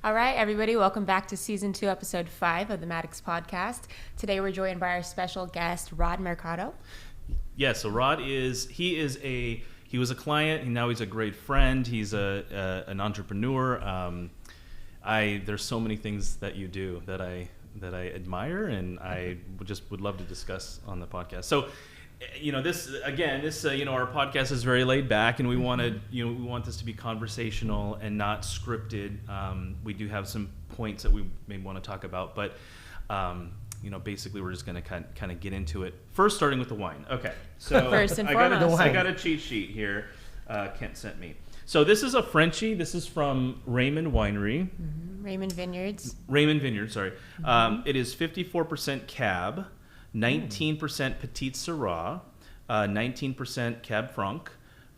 All right, everybody, welcome back to Season 2, Episode 5 of the Maddox podcast. Today we're joined by our special guest, Rod Mercado. Yeah, so Rod he was a client, and now he's a great friend. He's an entrepreneur. There's so many things that you do that I admire, and I would love to discuss on the podcast. So, our podcast is very laid back, and we want this to be conversational and not scripted. We do have some points that we may want to talk about, but basically we're just going to kind of get into it. First, starting with the wine. Okay, so First and foremost, I got a cheat sheet here. Kent sent me. So this is a Frenchie. This is from Raymond Winery. Mm-hmm. Raymond Vineyards, sorry. Mm-hmm. It is 54% Cab, 19% Petite Syrah, 19% Cab Franc,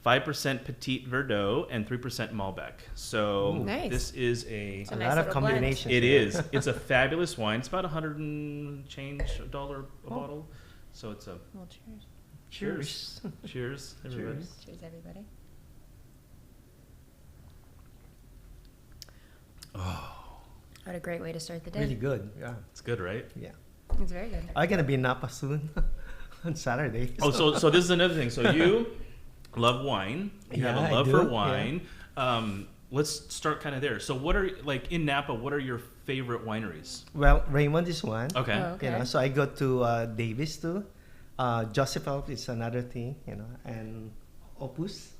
5% Petite Verdot, and 3% Malbec. So nice. This is a nice lot of little combinations. blend. It is. It's a fabulous wine. It's about $100 and change a bottle. So it's a Well, cheers. Cheers. Cheers, everybody. Cheers. Cheers, everybody. Oh, What a great way to start the day. Really good. Yeah. it's good, right? Yeah. It's very good. I'm gonna be in Napa soon on Saturday. Oh, so this is another thing. So you love wine. You have Yeah, a love I for do, wine. Let's start kind of there. So what are, like, in Napa, what are your favorite wineries? Well, Raymond is one. Okay. Oh, okay. So I go to Davis too. Joseph Phelps is another thing, and Opus.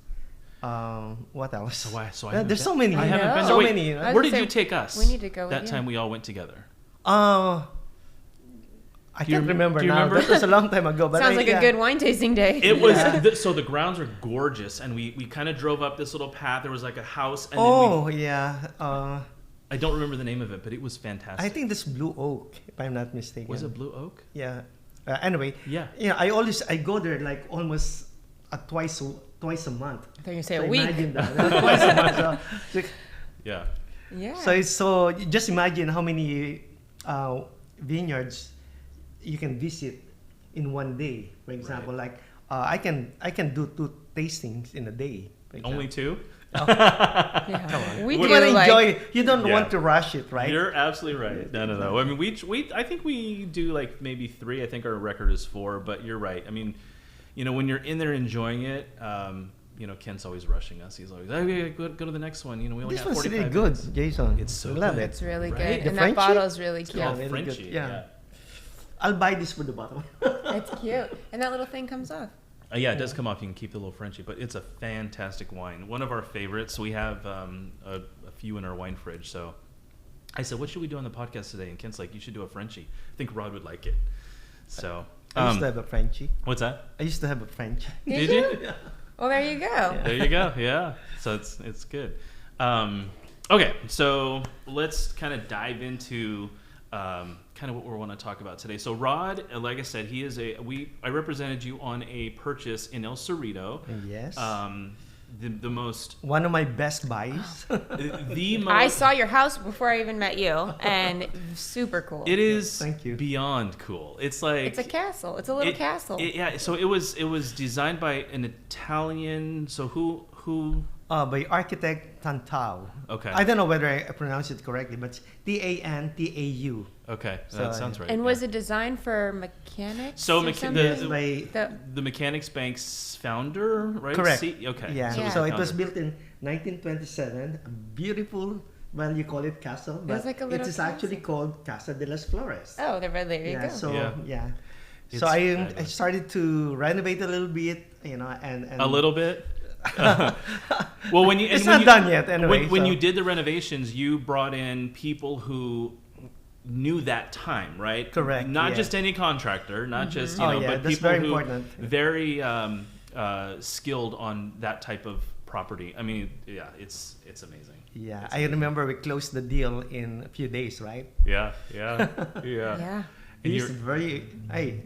What else? So I There's haven't so been- many. I haven't know. been. So Wait, many. I was where gonna did you say, take us? we need to go with that you. time we all went together. I Do you can't rem- remember do you now. remember? That was a long time ago. But Sounds like a good wine tasting day. It was Yeah. so the grounds are gorgeous, and we kind of drove up this little path. There was like a house, and Oh then yeah. I don't remember the name of it, but it was fantastic. I think this Blue Oak, if I'm not mistaken. Was it Blue Oak? Yeah. Anyway. Yeah. I go there like almost twice a month. I thought you were say So a week. imagine that. Twice a month. Yeah. Yeah. So just imagine how many vineyards you can visit in one day. For example, Right. like I can do 2 tastings in a day. For example. Only 2? Yeah. We You do want to like, enjoy. You don't Yeah. want to rush it, right? You're absolutely right. No. I mean, I think we do like maybe 3. I think our record is 4, but you're right. I mean, when you're in there enjoying it, Kent's always rushing us. He's always, hey, go to the next one. We only This got one's 45 really good, minutes. Jason. It's so I love good. it. it's really Right? good. The And Frenchie? that bottle is really It's cute. called really good. Frenchie. Yeah. Yeah. I'll buy this for the bottle. It's cute. And that little thing comes off. Yeah, it does come off. You can keep the little Frenchie, but it's a fantastic wine. One of our favorites. We have a few in our wine fridge. So I said, what should we do on the podcast today? And Kent's like, you should do a Frenchie. I think Rod would like it. So I used to have a Frenchie. what's that? I used to have a Frenchie. Did you? you? Well, there you go. There you go. Yeah. So it's good. Okay, so let's kind of dive into kind of what we want to talk about today. So Rod, like I said, he is I represented you on a purchase in El Cerrito. Yes. The most One of my best buys. the most. I saw your house before I even met you, and super cool. It is Thank you. beyond cool. It's like It's a castle. It's a little castle. Yeah. So it was designed by an Italian. So who? By architect Tantau. Okay. I don't know whether I pronounced it correctly, but Tantau. Okay, So, that sounds right. and yeah. was it designed for mechanics? So or the- something? the Mechanics Bank's founder, right? Correct. Okay. Yeah. Yeah. So the it was founder. built in 1927. A beautiful, well, you call it castle, but like a it little is actually castle. called Casa de las Flores. Oh, there you yeah. go. So Yeah. It's So I fabulous. started to renovate a little bit, and A little bit. Well, when you It's when not you- done yet anyway, When so- you did the renovations, you brought in people who knew that time, right? Correct, Not yeah. just any contractor, not just Oh, yeah, but that's people very who important. very skilled on that type of property. I mean, yeah, it's amazing. Yeah, It's I remember we closed the deal in a few days, right? Yeah. Yeah. And He's you're- very. Hey,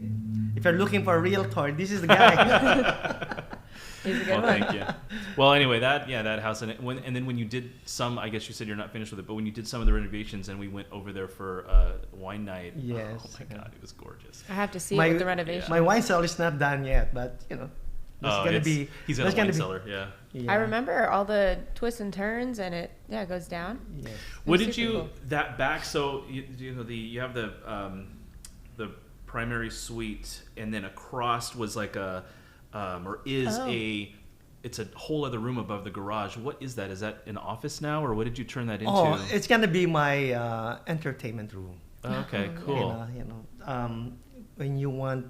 if you're looking for a realtor, this is the guy. He's a good Well, one. thank you. Well, anyway, that house, and then when you did some, I guess you said you're not finished with it, but when you did some of the renovations, and we went over there for wine night. Yes. Oh my God, it was gorgeous. I have to see My- it with the renovations. My wine cell is not done yet, but That's gonna be. He's in a that's wine gonna be- cellar. Yeah. Yeah. I remember all the twists and turns, and it goes down. Yes. What That's did super you cool. that back? So you know you have the primary suite, and then across was like a or is Oh. it's a whole other room above the garage. What is that? Is that an office now, or what did you turn that into? Oh, it's gonna be my entertainment room. Okay, Oh, cool. When you want,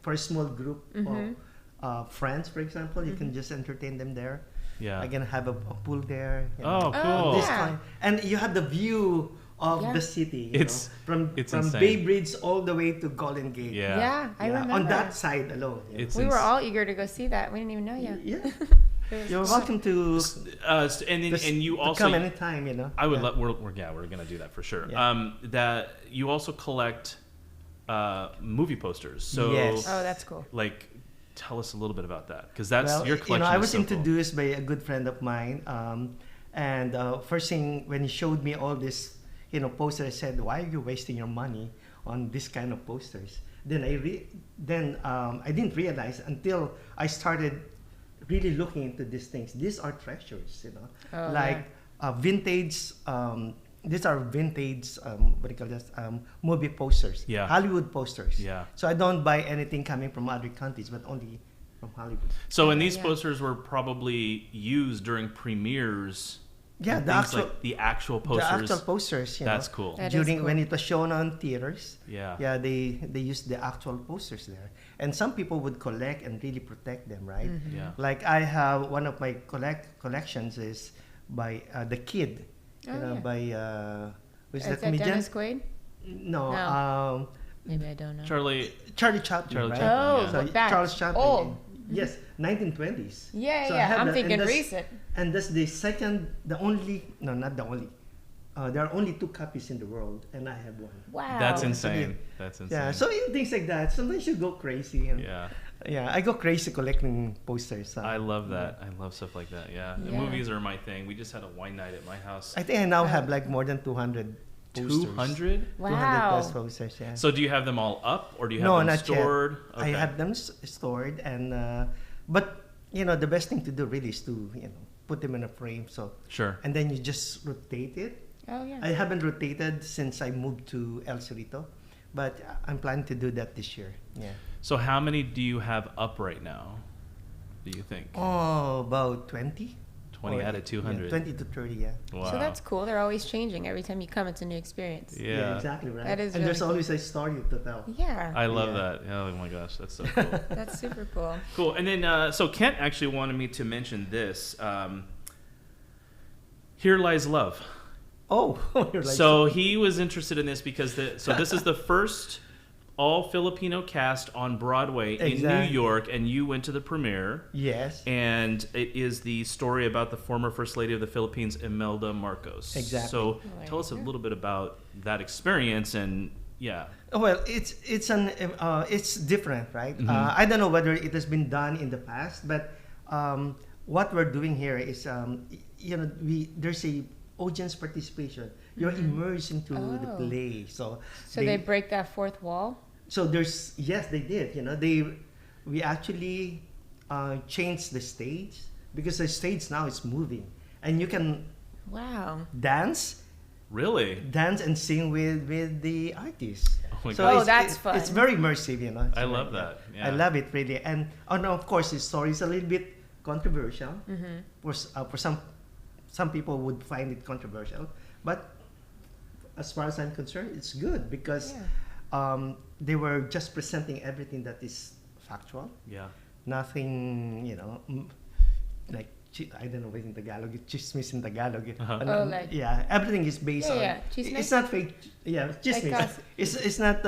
for a small group Mm-hmm. of friends, for example, you can just entertain them there. Yeah. I'm gonna have a pool there. Oh, Oh, cool. This yeah. kind, and you have the view of Yeah. the city. It's- from it's from insane. Bay Bridge all the way to Golden Gate. Yeah. Yeah, I remember. On that side alone. It's We were ins- all eager to go see that. We didn't even know you. Yeah. It was You're cool. welcome to. And then, and you to also come anytime. I would Yeah. let we're gonna do that for sure. Yeah. That you also collect movie posters. So Yes. Oh, that's cool. like tell us a little bit about that because that's Well, your collection. I is was so cool. introduced by a good friend of mine, and first thing when he showed me all this, posters, I said, "Why are you wasting your money on this kind of posters?" Then I didn't realize until I started really looking into these things. These are treasures, Oh, like vintage. These are vintage. What do you call this? Movie posters. Yeah. Hollywood posters. Yeah. So I don't buy anything coming from other countries, but only from Hollywood. So, and these Yeah. posters were probably used during premieres. Yeah, and the things actual like the actual posters. The actual posters. That's cool. That is During cool. when it was shown on theaters. Yeah. Yeah, they used the actual posters there, and some people would collect and really protect them, right? Mm-hmm. Yeah. Like I have one of my collections is by the Kid, Oh, yeah. by who's Is that that comedian? Dennis Quaid? No, No. Maybe I don't know. Charlie. Charlie Chaplin. Charlie right? Chaplin, Oh, yeah. look back. Charles Chaplin. Old. Yes, 1920s. Yeah, So I yeah. have I'm that, and thinking that's- recent. And that's the second, the only, no, not the only. There are only 2 copies in the world, and I have one. Wow. That's So insane. That's insane. Yeah, so in things like that, sometimes you go crazy. Yeah. Yeah, I go crazy collecting posters. I love that. I love stuff like that. Yeah. The Yeah. movies are my thing. We just had a wine night at my house. I think I now have like more than 200 posters. 200? 200 Wow. plus posters, yeah. So do you have them all up or do you have No, them not stored? yet. I have them stored, and but the best thing to do really is to put them in a frame. So Sure. and then you just rotate it. Oh, yeah. I haven't rotated since I moved to El Cerrito, but I'm planning to do that this year. Yeah. So how many do you have up right now? Do you think? Oh, about 20. 20 out of 200. Yeah, 20 to 30, yeah. Wow. So that's cool. They're always changing. Every time you come, it's a new experience. Yeah. exactly right. That is and really there's cool. always a story to tell. Yeah. I love Yeah. that. Oh my gosh, that's so cool. That's super cool. Cool. And then, so Kent actually wanted me to mention this. Here Lies Love. Oh, you're like, So he was interested in this because this is the first all Filipino cast on Broadway in New Exactly. York, and you went to the premiere. yes. And it is the story about the former First Lady of the Philippines, Imelda Marcos. Exactly. So Right. tell us a little bit about that experience and yeah. Well, it's different, right? Mhm. I don't know whether it has been done in the past, but what we're doing here is, there's a audience participation. You're immersed into the Oh. play, so They break that fourth wall? So they did. We actually changed the stage because the stage now is moving, and you can Wow. dance Really? and sing with the artists. Oh my So God. Oh, it's, that's it- It's fun. very immersive, It's I very- love that. Yeah. I love it really, and no, of course, the story is a little bit controversial. Mm-hmm. For some people would find it controversial, but as far as I'm concerned, it's good because they were just presenting everything that is factual. Yeah. Nothing, like I don't know what in Tagalog, chismis in Tagalog. Uh-huh. Oh, like- yeah, everything is based on. Yeah, chismis? It's not fake. Yeah, chismis. gossip. It's not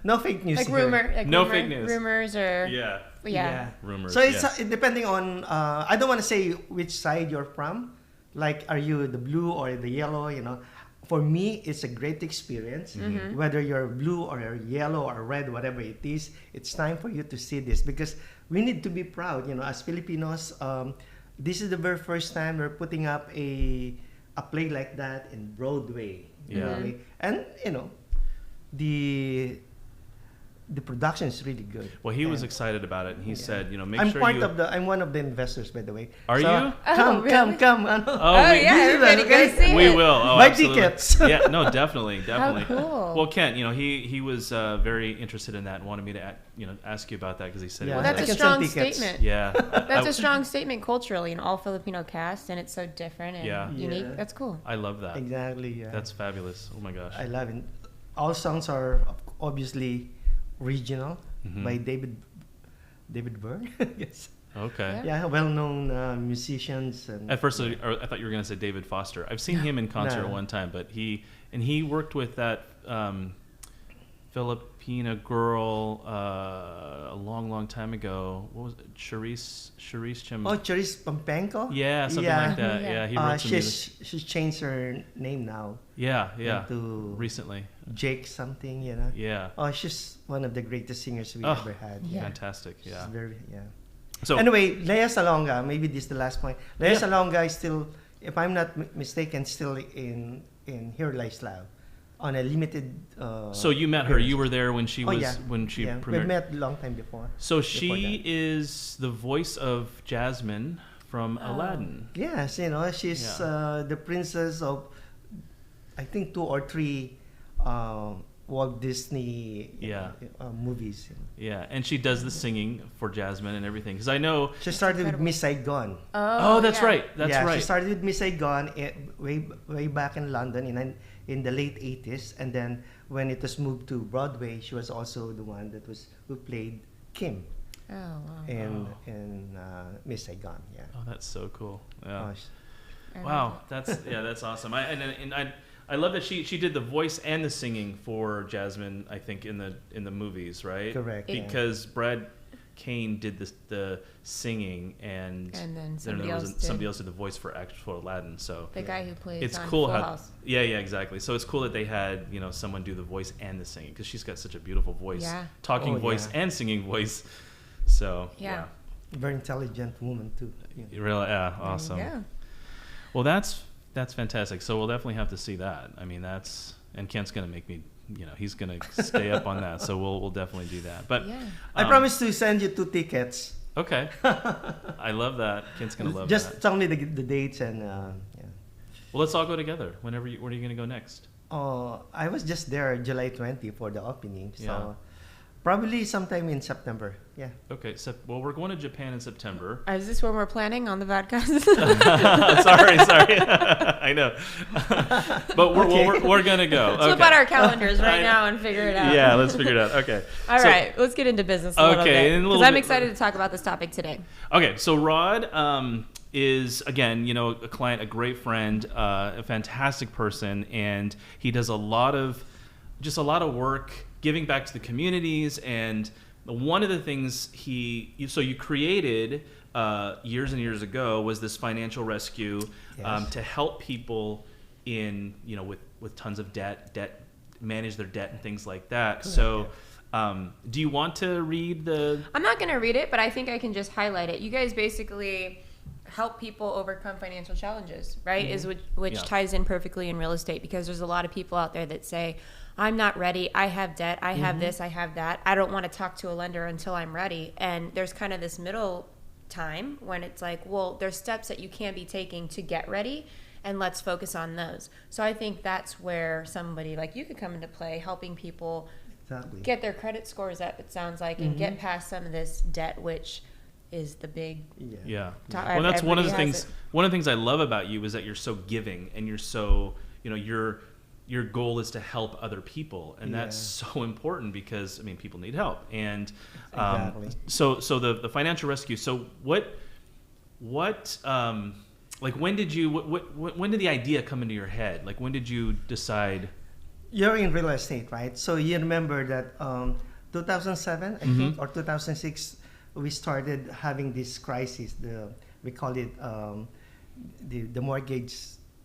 no fake news. Like here. No fake news. Rumors or Yeah. yeah. Rumors. So it's yes. depending on. I don't want to say which side you're from. Like, are you the blue or the yellow? For me, it's a great experience. Mm-hmm. Whether you're blue or you're yellow or red, whatever it is, it's time for you to see this because we need to be proud. As Filipinos, this is the very first time we're putting up a play like that in Broadway. Yeah. And the the production is really good. Well, he was And excited about it, and he said, make I'm sure part you. of the. I'm one of the investors, by the way. Are you? Oh, Come, really? come. Oh, we- yeah, everybody go see We it. will. Oh, Buy absolutely. tickets. Yeah, no, definitely. cool. Well, Kent, he was very interested in that and wanted me to ask you about that because he said Yeah. it was Well, that's I a can strong send tickets. statement. yeah. That's I- a strong statement culturally, an all Filipino cast, and it's so different and Yeah. unique. Yeah. That's cool. I love that. Exactly. Yeah. That's fabulous. Oh my gosh. I love it. All songs are obviously regional Mhm. by David Byrne. Yes. Okay. Yeah, well-known musicians and. At first, I thought you were going to say David Foster. I've seen him in concert No. one time, but he worked with that Filipina girl a long time ago. What was it? Charisse Chim. Oh, Charis Pampenko. Yeah, something Yeah. like that. Yeah. Yeah, he wrote some music. She's changed her name now Yeah. into Recently. Jake something. You know. Yeah. Oh, she's one of the greatest singers we Oh, ever had. Yeah. Fantastic. She's Yeah. very So Anyway, Lea Salonga. Maybe this is the last point. Lea Yeah. Salonga is still, if I'm not mistaken, still in Here Lies Love, on a limited. So you met her. You were there when she was when she we premiered. met a long time before. So before she that. is the voice of Jasmine from Oh. Aladdin. Yes, she's Yeah. the princess of, I think 2 or 3 Walt Disney movies. Yeah, and she does the singing for Jasmine and everything. Because I know. She started with incredible. Miss Saigon. Oh, that's yeah. right. That's yeah, right. she started with Miss Saigon way back in London in the late 80s, and then when it was moved to Broadway, she was also the one who played Kim Oh, wow. in Miss Saigon. Yeah. Oh, that's so cool. Yeah. Oh, I love Wow, that's awesome. I love that she did the voice and the singing for Jasmine. I think in the movies, right? correct. yeah. Because Brad Kane did the singing, and then there somebody was else somebody else did the voice for Aladdin. So The guy who plays it's on cool Full how House. yeah exactly. So it's cool that they had someone do the voice and the singing because she's got such a beautiful voice, Yeah. talking Oh, voice yeah. and singing voice. So Yeah. Very intelligent woman too. Yeah. really awesome. Yeah. Well, that's fantastic. So we'll definitely have to see that. I mean, and Kent's gonna make me, he's gonna stay up on that. So we'll definitely do that. But Yeah. I promise to send you 2 tickets. Okay, I love that. Kent's gonna love Just that. tell me the dates and yeah. Well, let's all go together. Where are you gonna go next? Oh, I was just there July 20 for the opening, so Yeah. probably sometime in September. Yeah. Okay, so we're going to Japan in September. Is this when we're planning on the podcast? sorry, I know, but we're gonna go. Let's flip Okay. out our calendars right I- now and figure it out. Yeah, let's figure it out. Okay. All So- right, let's get into business a little Okay, bit and a because little I'm bit- excited to talk about this topic today. Okay, so Rod is again, a client, a great friend, a fantastic person, and he does a lot of work giving back to the communities. And one of the things you created years and years ago was this financial rescue Yes. to help people in with tons of debt manage their debt and things like that. Correct, So. Do you want to read the? I'm not going to read it, but I think I can just highlight it. You guys basically help people overcome financial challenges, right? Which Yeah. ties in perfectly in real estate because there's a lot of people out there that say, I'm not ready. I have debt. I have this. I have that. I don't want to talk to a lender until I'm ready. And there's kind of this middle time when it's like, well, there's steps that you can be taking to get ready, and let's focus on those. So I think that's where somebody like you could come into play, helping people Exactly. get their credit scores up, it sounds like, and get past some of this debt, which is the big Yeah. top. Well, that's one of the Everybody things. has it. One of the things I love about you is that you're so giving, and you're so your goal is to help other people, and that's so important because people need help. And Exactly. so the financial rescue. So what like when did the idea come into your head? Like when did you decide? You're in real estate, right? So you remember that 2007, I think, or 2006, we started having this crisis. We call it the mortgage,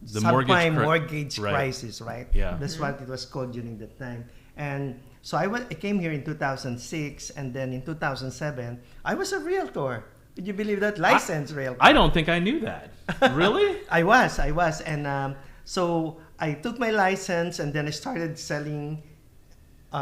The subprime mortgage mortgage right. crisis, right? Yeah. That's what it was called during that time. And so I came here in 2006, and then in 2007, I was a realtor. Could you believe that? Licensed realtor. I don't think I knew that. Really? I was, and so I took my license, and then I started selling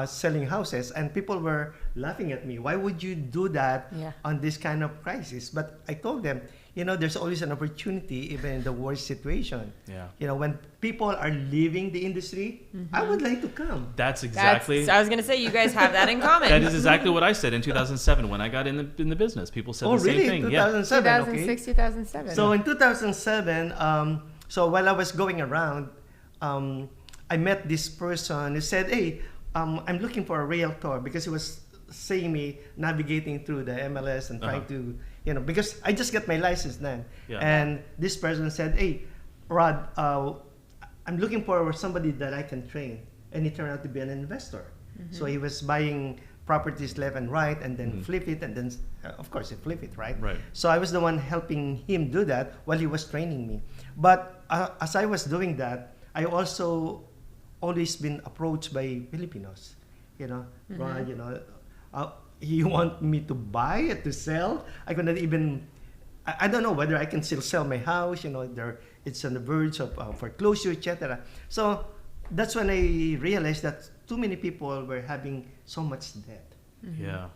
selling houses, and people were laughing at me. Why would you do that Yeah. on this kind of crisis? But I told them, there's always an opportunity even in the worst situation. Yeah. When people are leaving the industry, I would like to come. That's exactly. I was going to say, you guys have that in common. That is exactly what I said in 2007 when I got in the business. People said the same really? thing. Yeah. 2007, 2006, 2007. So in 2007, so while I was going around, I met this person who said, "Hey, I'm looking for a realtor," because he was seeing me navigating through the MLS and trying to, because I just got my license then. Yeah. And this person said, "Hey, Rod, I'm looking for somebody that I can train." And he turned out to be an investor. So he was buying properties left and right, and then flip it, and then, of course, he flip it, right? Right. So I was the one helping him do that while he was training me. But as I was doing that, I also always been approached by Filipinos. Rod, you want me to buy it, to sell? I could not even, I don't know whether I can still sell my house. It's on the verge of foreclosure, etc. So that's when I realized that too many people were having so much debt. Yeah.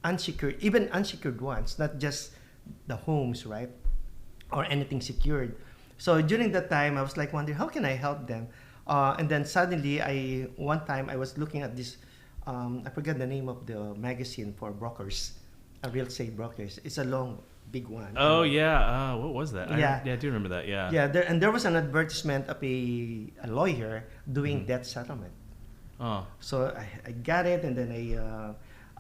Unsecured, even unsecured ones, not just the homes, right? Or anything secured. So during that time, I was like wondering, how can I help them? And then suddenly, one time I was looking at this, I forget the name of the magazine for brokers, real estate brokers. It's a long, big one. Oh yeah. What was that? Yeah. I do remember that. Yeah. Yeah, there was an advertisement of a lawyer doing debt settlement. Oh. So I got it, and then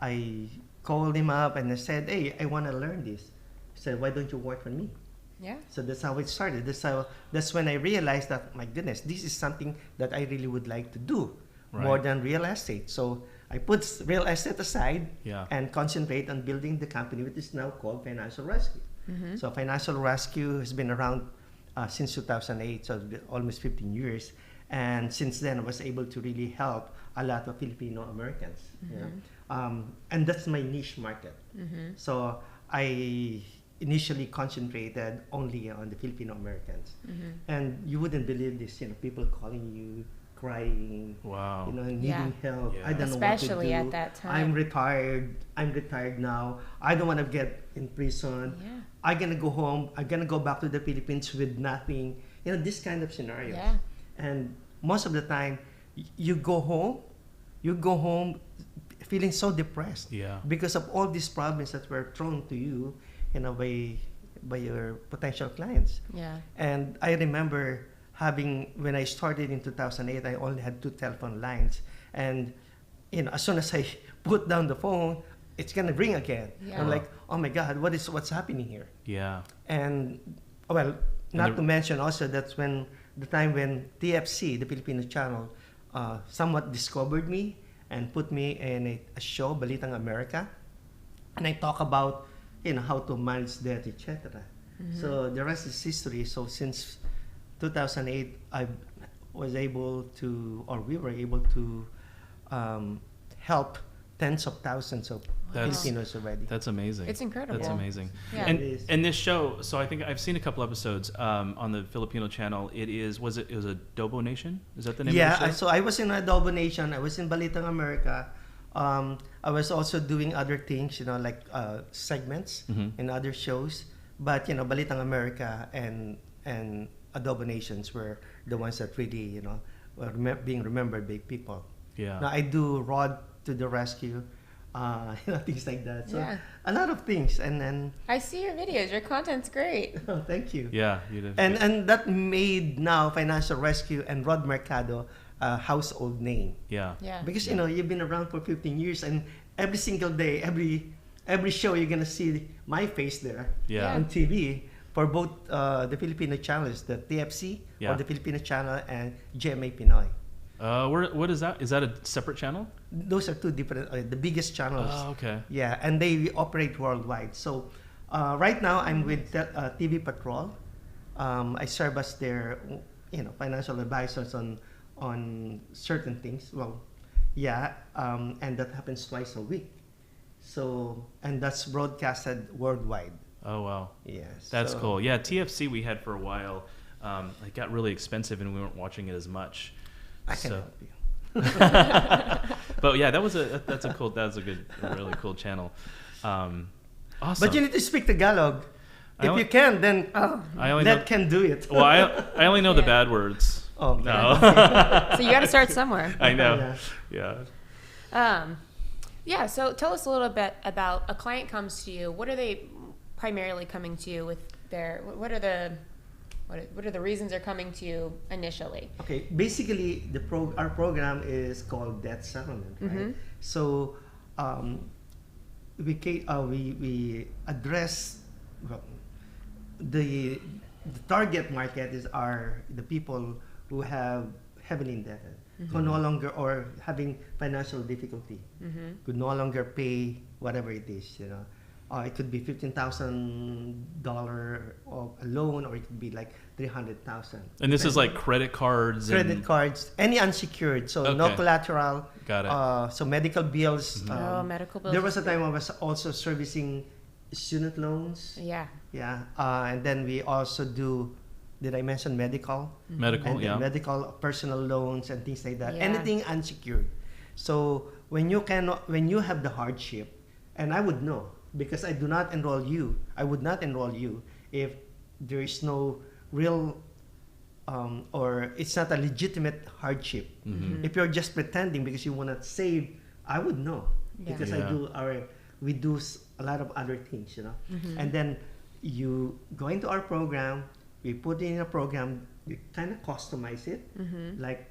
I called him up and I said, "Hey, I want to learn this." He said, "Why don't you work for me?" Yeah. So that's how it started. That's when I realized that, my goodness, this is something that I really would like to do more than real estate. So I put real estate aside and concentrate on building the company, which is now called Financial Rescue. So Financial Rescue has been around since 2008, so it's been almost 15 years. And since then, I was able to really help a lot of Filipino Americans. And that's my niche market. So I initially concentrated only on the Filipino Americans. And you wouldn't believe this, people calling you, crying, Wow. needing help. Yeah. I don't know Especially what to do. at that time. I'm retired now. I don't want to get in prison. Yeah. I'm going to go home. I'm going to go back to the Philippines with nothing. This kind of scenarios. Yeah. And most of the time, you go home feeling so depressed because of all these problems that were thrown to you, by your potential clients. Yeah. And I remember when I started in 2008, I only had 2 telephone lines, and as soon as I put down the phone, it's gonna ring again. Yeah. I'm like, oh my God, what's happening here? Yeah. And not to mention also that's when the time when TFC, the Filipino channel, somewhat discovered me and put me in a show, Balitang America, and I talk about how to manage debt, etc. So the rest is history. So since 2008, we were able to help tens of thousands of Filipinos already. That's amazing. It's incredible. That's amazing. Yeah. And this show, so I think I've seen a couple episodes on the Filipino channel. It was Adobo Nation? Is that the name of the show? So I was in Adobo Nation. I was in Balitang America. I was also doing other things, like segments in other shows. But Balitang America and Adobo Nations were the ones that really were being remembered by people. Yeah. Now I do Rod to the Rescue, things like that. So Yeah. a lot of things, and then I see your videos. Your content's great. thank you. Yeah, you did. And that made now Financial Rescue and Rod Mercado a household name. Yeah. Yeah. Because you've been around for 15 years, and every single day, every show, you're gonna see my face there Yeah. on TV for both the Filipino channels, the TFC Yeah. or the Filipino channel, and GMA Pinoy. What is that? Is that a separate channel? Those are 2 different, the biggest channels. Oh, okay. Yeah, and they operate worldwide. So right now, I'm with TV Patrol. I serve as their, financial advisors on certain things. Well, yeah, and that happens twice a week. So, and that's broadcasted worldwide. Oh, wow. Yes. That's so, cool. Yeah, TFC we had for a while. It got really expensive and we weren't watching it as much. I can So- help you. But yeah, that's a really cool channel. Awesome. But you need to speak Tagalog. I If only- you can, then I only know, that can do it. well, I only know the Yeah. bad words. Oh, No. So you got to start somewhere. I know. Yeah. Yeah. Yeah. So tell us a little bit about a client comes to you. What are they primarily coming to you with their? What are the reasons they're coming to you initially? Okay, basically, our program is called debt settlement, right? So, we address well, the target market is the people who have heavily indebted, who no longer or having financial difficulty, could no longer pay whatever it is, you know. It could be $15,000 of a loan, or it could be like $300,000. And this is like credit cards. Credit cards, any unsecured, so no Okay. collateral. Got it. So medical bills. Medical bills. There was a time I was also servicing student loans. Yeah. Yeah, and then we also do. Did I mention medical? Medical, And then yeah. medical personal loans and things like that. Yeah. Anything unsecured. So when you have the hardship, and I would know because I do not enroll you. I would not enroll you if there is no real or it's not a legitimate hardship. If you're just pretending because you want to save, I would know because Yeah. we do a lot of other things, you know. And then you go into our program, we put in a program, we kind of customize it, like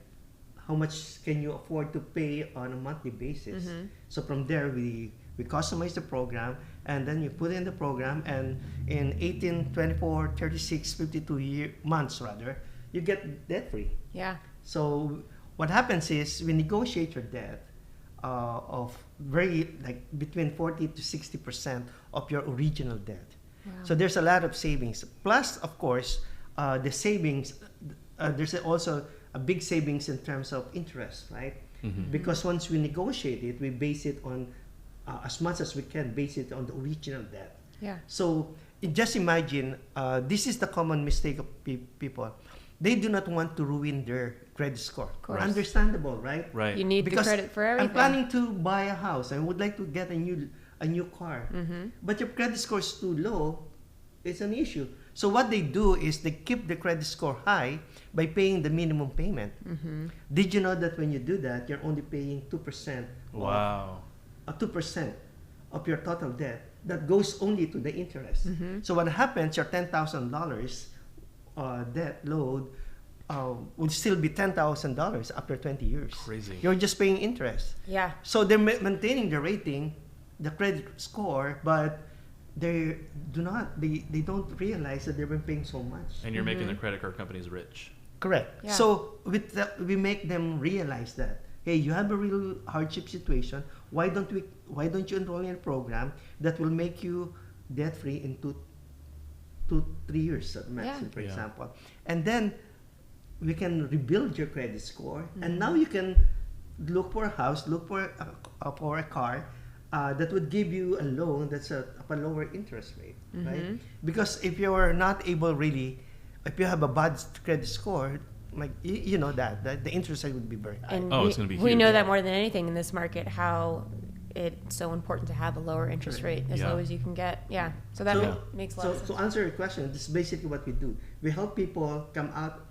how much can you afford to pay on a monthly basis. So from there we customize the program, and then you put in the program, and in 18, 24, 36, 52 months rather, you get debt free. Yeah. So what happens is we negotiate your debt of between 40 to 60% of your original debt. Wow. So there's a lot of savings. Plus, of course, the savings, there's also a big savings in terms of interest, right? Because once we negotiate it, we base it on, as much as we can, base it on the original debt. Yeah. So just imagine, this is the common mistake of people. They do not want to ruin their credit score. course. Understandable, right? Right. You need Because the credit for everything. I'm planning to buy a house. I would like to get a new car. But your credit score is too low. It's an issue. So what they do is they keep the credit score high by paying the minimum payment. Did you know that when you do that, you're only paying 2%? Wow. 2% of your total debt that goes only to the interest. So what happens, your $10,000 debt load would still be $10,000 after 20 years. Crazy. You're just paying interest. Yeah. So they're maintaining the rating, the credit score, but they don't realize that they've been paying so much. And you're making the credit card companies rich. Correct. Yeah. So with that, we make them realize that, hey, you have a real hardship situation. Why don't you enroll in a program that will make you debt free in 3 years at maximum, for Yeah. example, and then we can rebuild your credit score, and now you can look for a house, look for a car that would give you a loan that's of a lower interest rate, right? Because if you're not able really, if you have a bad credit score, like you know that the interest rate would be very high. And Oh, it's gonna be we huge. know that more than anything in this market, how it's so important to have a lower interest rate, as Yeah. low as you can get. Yeah. So that makes a lot of sense. To answer your question, this is basically what we do. We help people come out,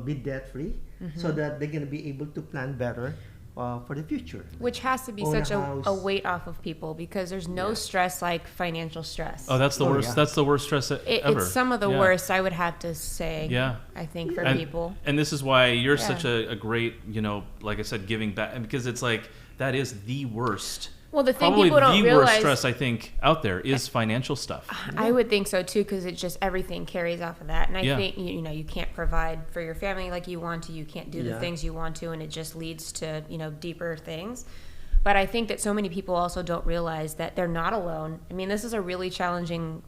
be debt free, so that they're going to be able to plan better for the future. Which has to be Own a such a house. weight off of people, because there's no stress like financial stress. Oh, that's the Oh, worst. yeah. That's the worst stress ever. It's some of the Yeah. worst, I would have to say. Yeah. I think for And, people. and this is why you're Yeah. such a great, like I said, giving back, because it's like that is the worst. Well, the thing Probably people don't the worst realize, stress I think out there is financial stuff. I would think so too, because it's just everything carries off of that. And I Yeah. think you can't provide for your family like you want to. You can't do the Yeah. things you want to, and it just leads to deeper things. But I think that so many people also don't realize that they're not alone. I mean, this is a really challenging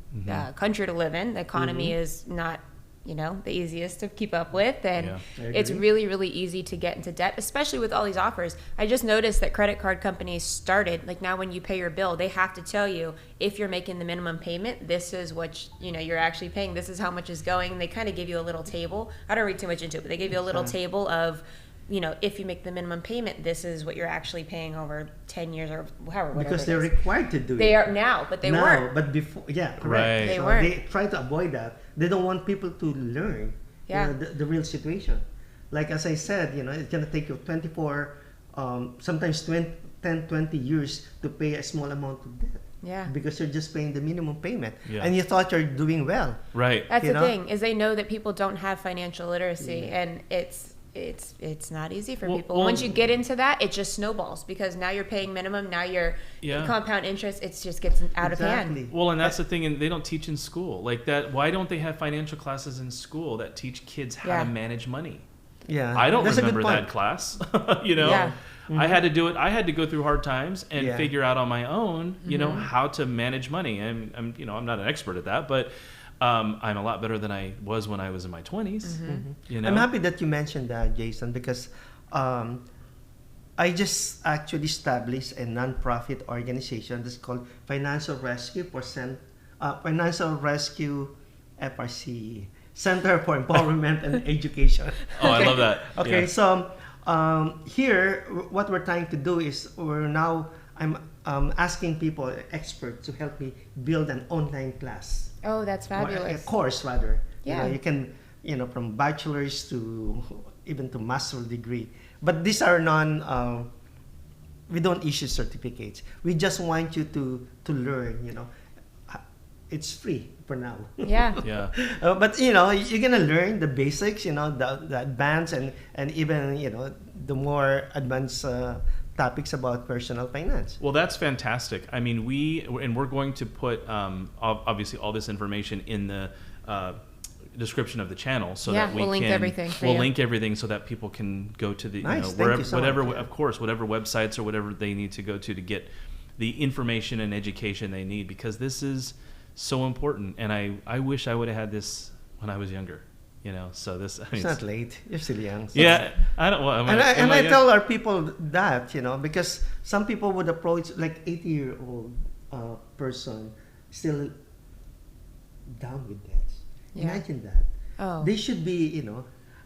country to live in. The economy is not the easiest to keep up with, and Yeah. I it's agree. really, really easy to get into debt, especially with all these offers. I just noticed that credit card companies started, like now when you pay your bill, they have to tell you if you're making the minimum payment, this is what you're actually paying, this is how much is going. They kind of give you a little table. I don't read too much into it, but they give you a little table of if you make the minimum payment, this is what you're actually paying over 10 years or however. Because they're required to do it. They are now, but they weren't. But before, yeah, correct. Right. They So weren't. they try to avoid that. They don't want people to learn Yeah. the real situation. Like as I said, it's going to take you 24, sometimes 10, 20 years to pay a small amount of debt. Yeah. Because you're just paying the minimum payment. Yeah. And you thought you're doing well. Right. That's You the know? thing, is they know that people don't have financial literacy, and it's not easy for Well- people. well- Once you get into that, it just snowballs, because now you're paying minimum, now you're Yeah. compound interest, it just gets out of Exactly. hand. Well, and that's the thing, and they don't teach in school like that. Why don't they have financial classes in school that teach kids how Yeah. to manage money? Yeah. I don't That's a good remember that point. class. Yeah. I had to do it. I had to go through hard times and Yeah. figure out on my own, how to manage money. And I'm not an expert at that, but I'm a lot better than I was when I was in my 20s. I'm happy that you mentioned that, Jason, because I just actually established a non-profit organization that's called Financial Rescue FRC, Center for Empowerment and Education. Oh, I love that. Okay, Yeah. so here, what we're trying to do is I'm asking people, experts, to help me build an online class. Oh, that's Or a fabulous. course rather. Yeah. You can, from bachelor's to even to master's degree. But these are we don't issue certificates. We just want you to learn, It's free for now. Yeah. Yeah. But you're gonna learn the basics, the advanced and even the more advanced topics about personal finance. Well, that's fantastic. I mean, we're going to put obviously all this information in the description of the channel, so Yeah, that we we'll link can everything for we'll you. link everything so that people can go to the Nice, thank wherever you so whatever much, yeah. of course whatever websites or whatever they need to go to get the information and education they need, because this is so important. And I wish I would have had this when I was younger. So this. It's not late. You're still young. So Yeah, I don't. Well, And I tell our people that, because some people would approach like 80-year-old person still down with debts. Yeah. Imagine that. Oh. They should be,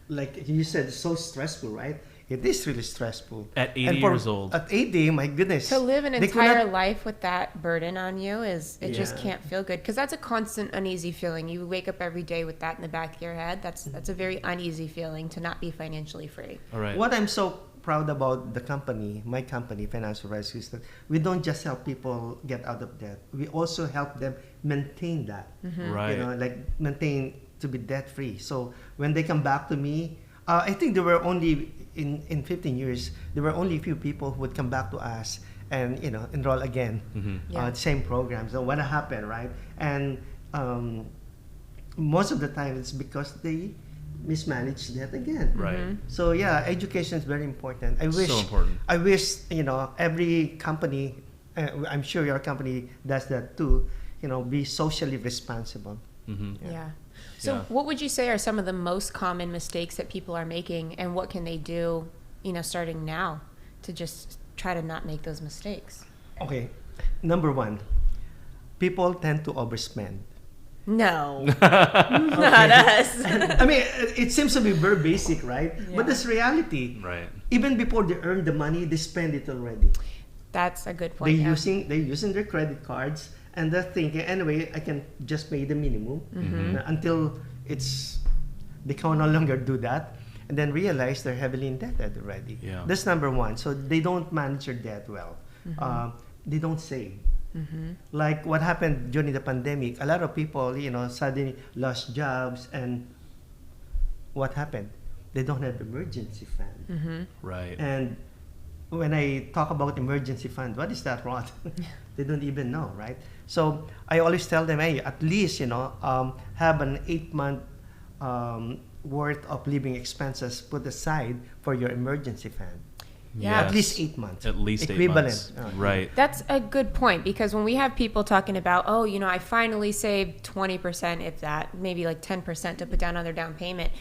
like you said, so stressful, right? It is really stressful. At 80 And years old. At 80, my goodness. To live an they could entire not- life with that burden on you just Yeah. can't feel good, because that's a constant uneasy feeling. You wake up every day with that in the back of your head. That's a very uneasy feeling to not be financially free. All right. What I'm so proud about the company, my company, Financial Rescue, is that we don't just help people get out of debt. We also help them maintain that. Right. Like maintain to be debt free. So when they come back to me, I think there were only in 15 years there were only a few people who would come back to us and enroll again. Yeah. Same programs. So what happened, right? And most of the time it's because they mismanaged that again. Right. So yeah, education is very important. So important. I wish every company, I'm sure your company does that too. Be socially responsible. Yeah. So Yeah. what would you say are some of the most common mistakes that people are making, and what can they do, starting now to just try to not make those mistakes? Okay, number one, people tend to overspend. No, not us. I mean, it seems to be very basic, right? Yeah. But that's reality. Right. Even before they earn the money, they spend it already. That's a good point. They're Yeah. using their credit cards, and they're thinking, anyway, I can just pay the minimum until they can no longer do that, and then realize they're heavily indebted already. Yeah. That's number one. So they don't manage their debt well. They don't save. Like what happened during the pandemic, a lot of people, suddenly lost jobs, and what happened? They don't have emergency fund. Right. And when I talk about emergency fund, what is that, Rod? They don't even know, right? So I always tell them, hey, at least, have an 8-month worth of living expenses put aside for your emergency fund. Yeah. At least 8 months. At least 8 equivalent. months. Uh, Right. That's a good point, because when we have people talking about, I finally saved 20%, if that, maybe like 10% to put down on their down payment,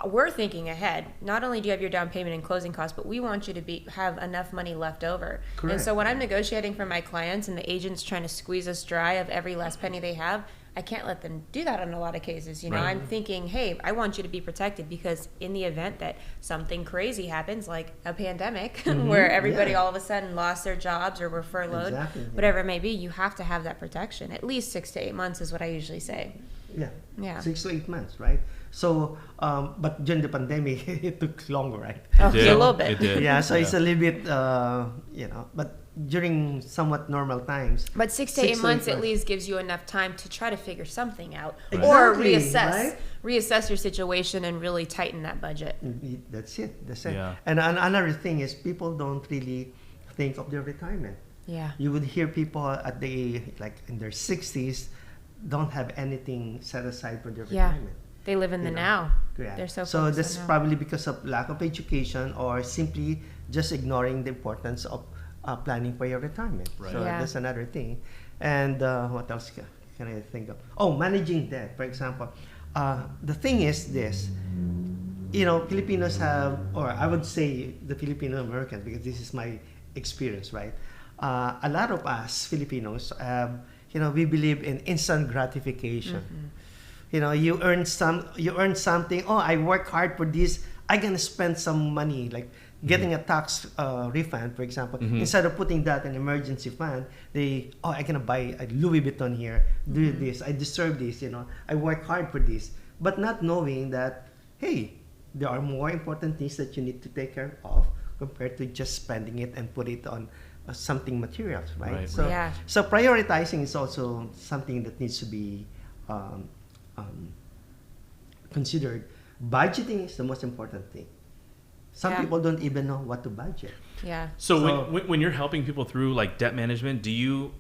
we're thinking ahead. Not only do you have your down payment and closing costs, but we want you to have enough money left over. Correct. And so when I'm negotiating for my clients and the agent's trying to squeeze us dry of every last penny they have, I can't let them do that in a lot of cases. You know, Right. I'm thinking, hey, I want you to be protected because in the event that something crazy happens, like a pandemic, where everybody all of a sudden lost their jobs or were furloughed, Exactly, yeah. whatever it may be, you have to have that protection. At least 6 to 8 months is what I usually say. Yeah. Yeah. 6 to 8 months, right? So, but during the pandemic, it took longer, right? Oh, did. a little bit. It did. Yeah, so it's Yeah. a little bit, but during somewhat normal times. But 6 to 8 months at least gives you enough time to try to figure something out, or Exactly, reassess, right? reassess your situation and really tighten that budget. That's it. That's it. Yeah. And another thing is people don't really think of their retirement. Yeah. You would hear people at the like in their 60s don't have anything set aside for their Yeah. retirement. They live in the You know? now. Yeah. They're so So focused that's on now. probably because of lack of education or simply just ignoring the importance of planning for your retirement. Right. So Yeah. that's another thing. And what else can I think of? Oh, managing debt, for example. The thing is this. You know, Filipinos have, or I would say the Filipino Americans, because this is my experience, right? A lot of us Filipinos have, we believe in instant gratification. You know, you earn something. Oh, I work hard for this. I'm gonna spend some money, like getting a tax refund, for example. Instead of putting that in emergency fund, I'm gonna buy a Louis Vuitton here. Do this. I deserve this. I work hard for this, but not knowing that, hey, there are more important things that you need to take care of compared to just spending it and put it on something materials, right? Right, So, Yeah. so prioritizing is also something that needs to be considered. Budgeting is the most important thing. Some Yeah. people don't even know what to budget. Yeah. So, So- when you're helping people through like debt management, do you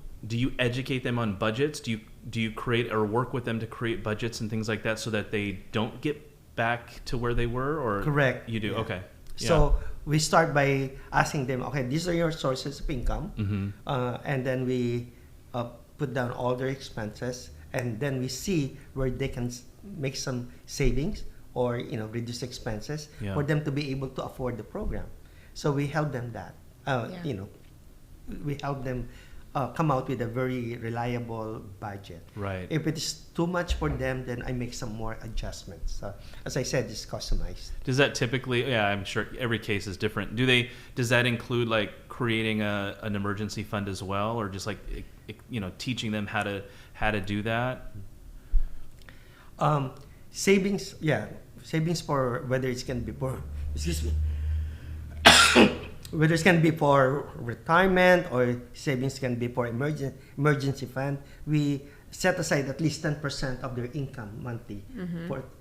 educate them on budgets? Do you create or work with them to create budgets and things like that so that they don't get back to where they were? Or Correct. You do. Yeah. Okay. So we start by asking them, okay, these are your sources of income, and then we put down all their expenses, and then we see where they can make some savings or reduce expenses Yeah. for them to be able to afford the program. So we help them that. Yeah. We help them come out with a very reliable budget. Right. If it is too much for them, then I make some more adjustments. As I said, it's customized. Does that typically? Yeah, I'm sure every case is different. Does that include like creating an emergency fund as well, or just like teaching them how to do that? Savings, savings for whether it's going to be for, excuse me, whether it's going to be for retirement or savings can be for emergency fund. We set aside at least 10% of their income monthly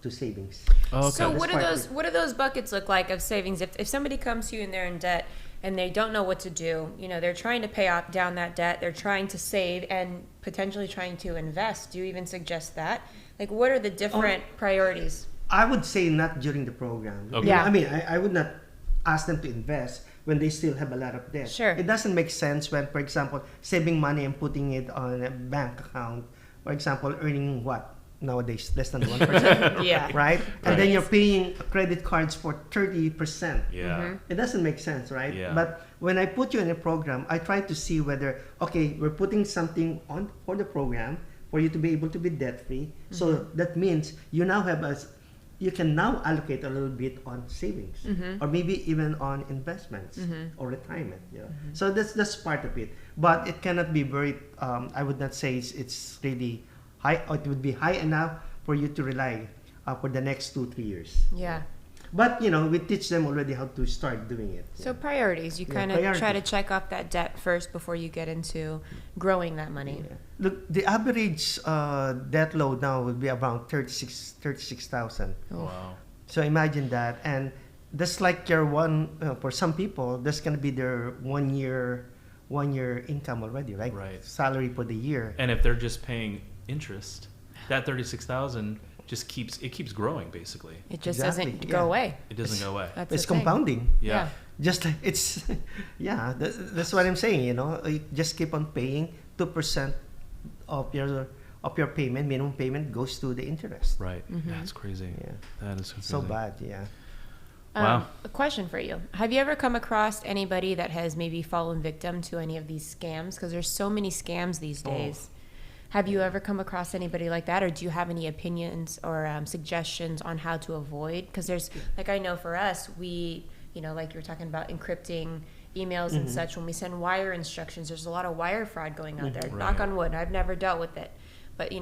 to savings. Oh, okay. So That's what do those buckets look like of savings? If somebody comes to you and they're in debt and they don't know what to do, they're trying to pay off down that debt, they're trying to save and potentially trying to invest. Do you even suggest that? Like, what are the different priorities? I would say not during the program. Okay. Yeah. I mean, I would not ask them to invest when they still have a lot of debt. Sure. It doesn't make sense when, for example, saving money and putting it on a bank account, for example, earning what? Nowadays, less than 1%. Yeah. Right? And Right. then you're paying credit cards for 30%. Yeah. It doesn't make sense, right? Yeah. But when I put you in a program, I try to see whether, okay, we're putting something on for the program for you to be able to be debt free. So that means you now have you can now allocate a little bit on savings or maybe even on investments or retirement. So that's part of it. But it cannot be very, I would not say it's really high, or it would be high enough for you to rely for the next 2-3 years. Yeah. But we teach them already how to start doing it. So priorities, you Yeah, kind of try to priorities. check off that debt first before you get into growing that money. Yeah. Look, the average debt load now will be around 36,000. Wow. So imagine that, and that's like your for some people, that's gonna be their one year income already, right? Right. Salary for the year. And if they're just paying interest, that 36,000 just keeps growing basically. It just Exactly, doesn't yeah. go away. It doesn't go away. That's It's the thing. compounding. Yeah. Just like it's, that's what I'm saying. You just keep on paying 2% of your payment. Minimum payment goes to the interest. Right. That's crazy. Yeah. That is so crazy. So bad. Yeah. Wow. A question for you. Have you ever come across anybody that has maybe fallen victim to any of these scams? Because there's so many scams these days. Have you ever come across anybody like that, or do you have any opinions or suggestions on how to avoid? Because there's, like, I know for us, we, like you were talking about encrypting emails and such, when we send wire instructions, there's a lot of wire fraud going out there. Right. Knock on wood, I've never dealt with it. But,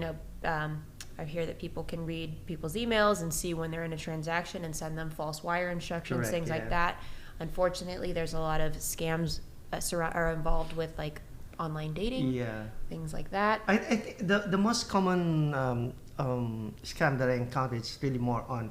I hear that people can read people's emails and see when they're in a transaction and send them false wire instructions, Correct, things like that. Unfortunately, there's a lot of scams are involved with, like, online dating, things like that. I think the most common scam that I encounter is really more on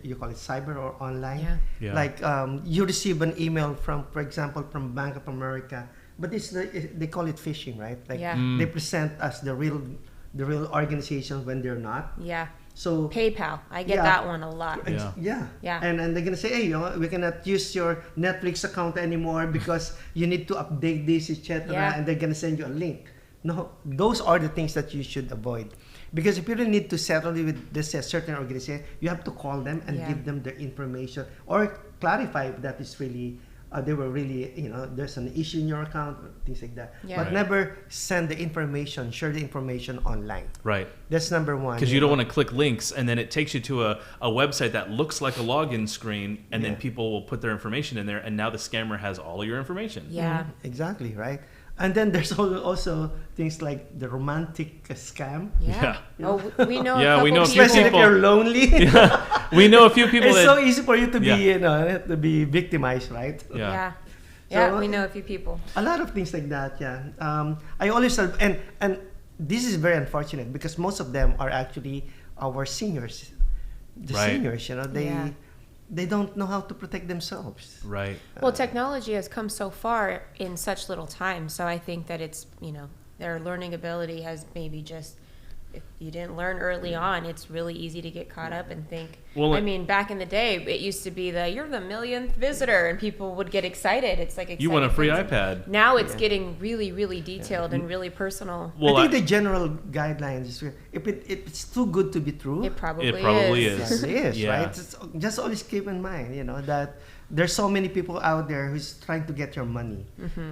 you call it cyber or online. Yeah. Like you receive an email from, for example, from Bank of America, but they call it phishing, right? Like they present as the real organization when they're not. Yeah. So PayPal, I get that one a lot. Yeah. Yeah. And they're gonna say, hey, we cannot use your Netflix account anymore because you need to update this, etc. Yeah. And they're gonna send you a link. No, those are the things that you should avoid. Because if you really need to settle with this certain organization, you have to call them and give them the information or clarify if that is really they were really, there's an issue in your account, or things like that. Yeah. But never share the information online. Right. That's number one. Because you don't want to click links and then it takes you to a website that looks like a login screen, and then people will put their information in there, and now the scammer has all of your information. Yeah. Exactly, right? And then there's also things like the romantic scam. Yeah. Yeah. Oh, we know. Yeah, a we know a couple few Especially if people. you're lonely. We know a few people It's that... so easy for you to be victimized, right? Yeah. So, We know a few people. A lot of things like that, I always have, and this is very unfortunate because most of them are actually our seniors. The seniors, they don't know how to protect themselves. Right. Well, technology has come so far in such little time, so I think that it's, their learning ability has maybe just, if you didn't learn early on, it's really easy to get caught up and think. Well, I mean, back in the day, it used to be you're the millionth visitor, and people would get excited. It's like exciting You want a free things. iPad. Now it's getting really, really detailed and really personal. Well, I think the general guidelines is if it's too good to be true, It probably is. yes, it is, Yeah. right? Just always keep in mind, that there's so many people out there who's trying to get your money,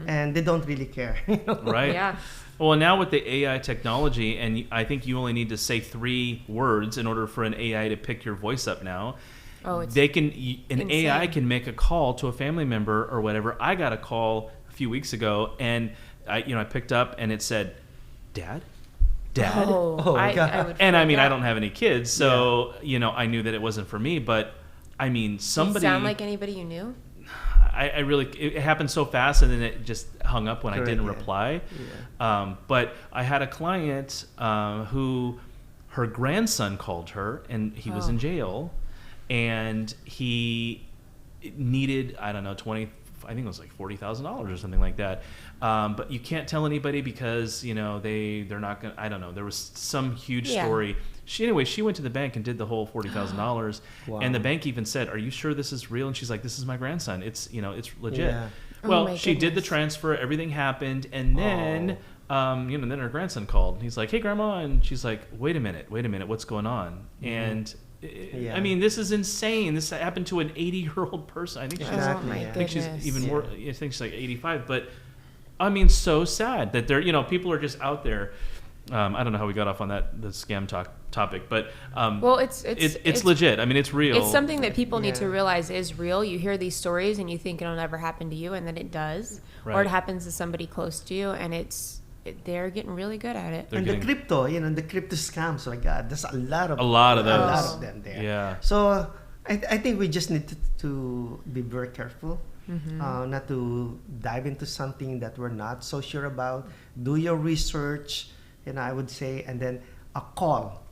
and they don't really care. Right. Yeah. Well, now with the AI technology, and I think you only need to say 3 words in order for an AI to pick your voice up now. Oh, it's an AI insane. can make a call to a family member or whatever. I got a call a few weeks ago, and I picked up, and it said, "Dad." Oh, I God. would And I freak mean, I out. don't have any kids, so I knew that it wasn't for me. But I mean, Did it somebody. sound like anybody you knew? I really, it happened so fast, and then it just hung up when I Correct, didn't yeah. reply. Yeah. But I had a client who, her grandson called her, and he was in jail, and he needed, I don't know, I think it was like $40,000 or something like that. But you can't tell anybody because they're not gonna. I don't know. There was some huge story. She went to the bank and did the whole $40,000, Wow. and the bank even said, "Are you sure this is real?" And she's like, "This is my grandson. It's it's legit." Yeah. Well, my she did the goodness. transfer. Everything happened, and then then her grandson called. And he's like, "Hey, grandma," and she's like, "Wait a minute, what's going on?" And Yeah. I mean, this is insane. This happened to an 80-year-old person. I think she's Exactly, Oh my yeah. I think she's goodness. even more. I think she's like 85. But I mean, so sad that people are just out there. I don't know how we got off on the scam topic, but Well, it's legit. I mean, it's real. It's something that people need to Yeah. realize is real. You hear these stories and you think it'll never happen to you, and then it does, or Right. it happens to somebody close to you, and they're getting really good at it. They're And getting- the crypto scams, like there's a lot of A lot of a lot those. of them there. Yeah. So I think we just need to be very careful, not to dive into something that we're not so sure about. Do your research, I would say, and then a call.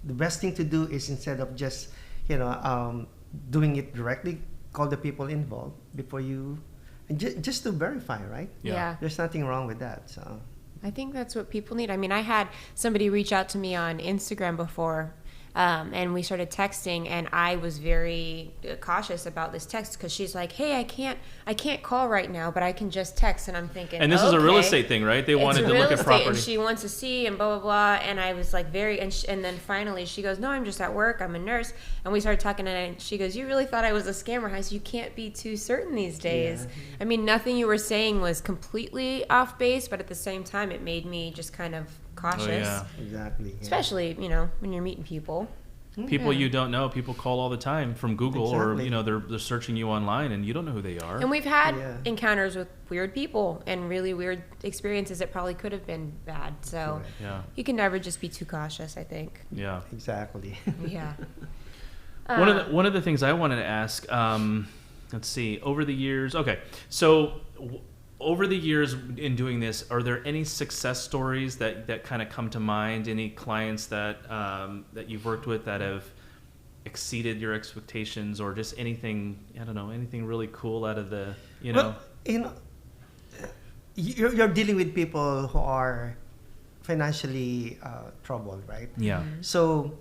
The best thing to do is instead of just doing it directly, call the people involved before you, and just to verify, right? Yeah. There's nothing wrong with that. So. I think that's what people need. I mean, I had somebody reach out to me on Instagram before, And we started texting, and I was very cautious about this text because she's like, "Hey, I can't call right now, but I can just text." And I'm thinking, And this is a real estate thing, right? They wanted to look at property, and she wants to see, and blah blah blah. And I was like, and then finally she goes, "No, I'm just at work. I'm a nurse." And we started talking, and she goes, "You really thought I was a scammer?" I said, "You can't be too certain these days." Yeah. I mean, nothing you were saying was completely off base, but at the same time, it made me just kind of cautious. yeah. Exactly. Yeah. Especially, when you're meeting people. People Yeah. you don't know, people call all the time from Google, or Exactly. they're searching you online and you don't know who they are. And we've had Yeah. encounters with weird people and really weird experiences that probably could have been bad. So Correct. Yeah, you can never just be too cautious, I think. yeah. Exactly. Yeah. One of the things I wanted to ask, let's see, over the years. Okay, so over the years in doing this, are there any success stories that kind of come to mind? Any clients that that you've worked with that have exceeded your expectations, or just anything, I don't know, anything really cool out of the, Well, you're dealing with people who are financially troubled, right? Yeah. So,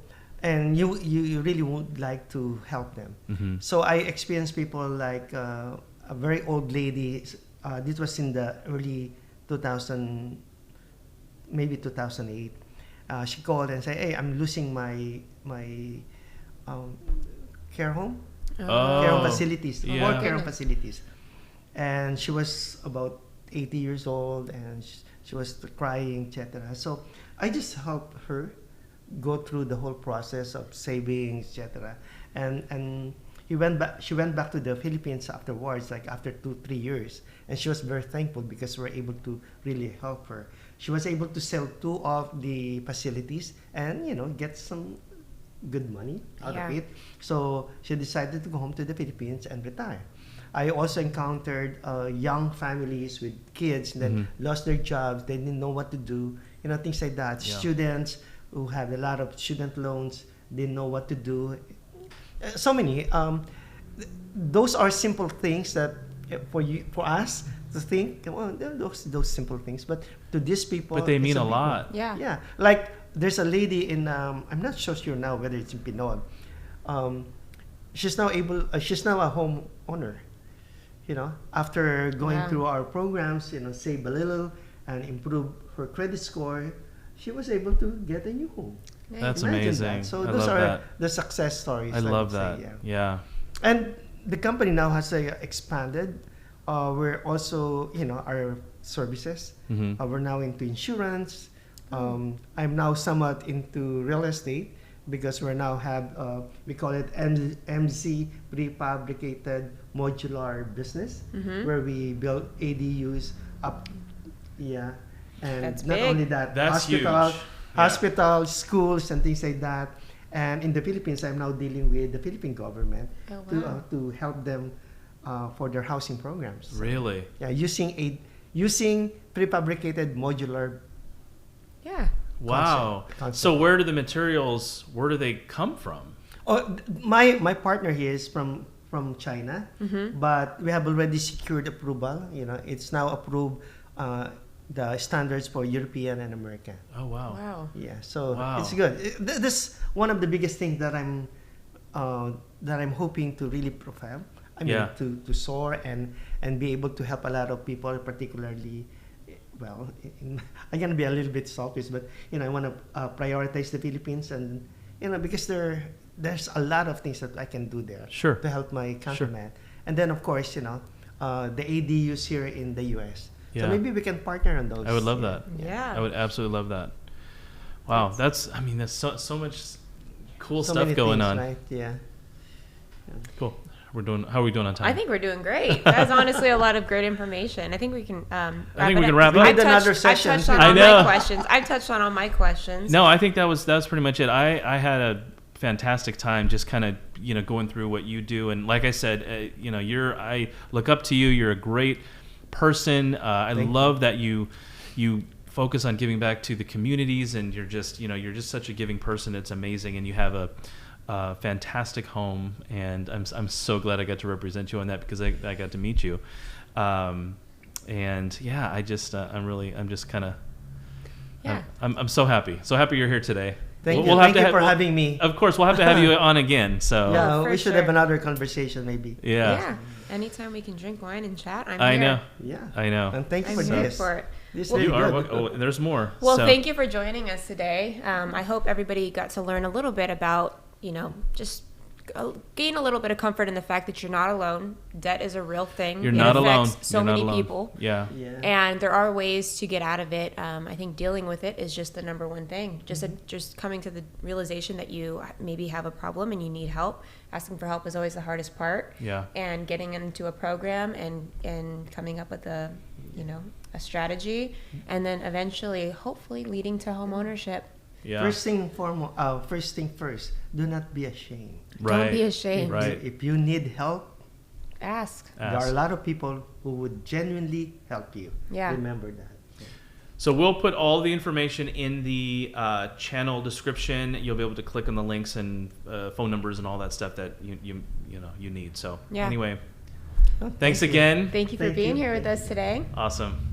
and you really would like to help them. Mm-hmm. So I experienced people like a very old lady. This was in the early 2000, maybe 2008. She called and said, "Hey, I'm losing my care home, care home facilities, yeah. more care home facilities." And she was about 80 years old, and she was crying, etc. So I just helped her go through the whole process of saving, etc. And she went back to the Philippines afterwards, like after 2-3 years, and she was very thankful because we were able to really help her. She was able to sell 2 of the facilities and get some good money out of it. So she decided to go home to the Philippines and retire. I also encountered young families with kids that lost their jobs. They didn't know what to do, things like that. Yeah. Students who have a lot of student loans didn't know what to do. So many. Those are simple things that for us to think, well, those simple things, but to these people, But they mean it's a big lot. one. Yeah. Yeah, like there's a lady in I'm not so sure now whether it's in Pinoy. She's now a home owner. After going Wow. through our programs, save a little and improve her credit score, she was able to get a new home. That's Imagine amazing. that. So I those love are that. the success stories. I love would that. say, Yeah. And the company now has expanded. We're also, our services. Mhm. We're now into insurance. I'm now somewhat into real estate because we now have, we call it MZ, prefabricated modular business, where we build ADUs up. Yeah. And That's not big. only that, That's huge. hospitals, schools, and things like that. And in the Philippines, I'm now dealing with the Philippine government Oh, wow. to help them for their housing programs. So, Really? yeah, using prefabricated modular. Yeah. Wow. Concept. So where do they come from? Oh, my partner here is from China, but we have already secured approval. It's now approved the standards for European and American. Oh, wow. Wow. Yeah, so Wow. it's good. This one of the biggest things that I'm hoping to really profile. I mean, Yeah. to soar and be able to help a lot of people, particularly. Well, I'm gonna be a little bit selfish, but I want to prioritize the Philippines, and because there's a lot of things that I can do there Sure. to help my countrymen, and then of course the ADUs here in the U.S. Yeah. So maybe we can partner on those. I would love that. Yeah. I would absolutely love that. Wow, that's so much cool So stuff many going things, on. right? Yeah. Cool. How are we doing on time? I think we're doing great. That's honestly a lot of great information. I think we can I think we can wrap up. We I've need another touched session. on I all know. my questions. I've touched on all my questions. No, I think that was pretty much it. I had a fantastic time just kind of going through what you do, and like I said, I look up to you. You're a great person. I Thank love that you focus on giving back to the communities, and you're just such a giving person. It's amazing, and you have a fantastic home, and I'm so glad I got to represent you on that because I got to meet you, and yeah, I'm just kind of Yeah. I'm so happy you're here today. Thank We'll you. have Thank to you have- for well, having me. Of course, we'll have to have you on again. So Yeah, for we should sure. have another conversation maybe. yeah. Anytime we can drink wine and chat, I'm I here. know. Yeah. I know. And thank you I'm for here this. for it. This is Well, really You are. good. Oh, there's more. Well, So- thank you for joining us today. I hope everybody got to learn a little bit about, just gain a little bit of comfort in the fact that you're not alone. Debt is a real thing. You're It not affects alone. so You're not many alone. people. Yeah. Yeah. And there are ways to get out of it. I think dealing with it is just the number one thing. Just coming to the realization that you maybe have a problem and you need help. Asking for help is always the hardest part. Yeah. And getting into a program and coming up with a strategy, and then eventually, hopefully, leading to home ownership. Yeah. First thing first, do not be ashamed. Right. Don't be ashamed. Right. If you need help, Ask. there are a lot of people who would genuinely help you. Yeah. Remember that. So we'll put all the information in the channel description. You'll be able to click on the links and phone numbers and all that stuff that you need. So Yeah. anyway, Oh, thanks thank you. again. Thank you for Thank being you. here with us today. Awesome.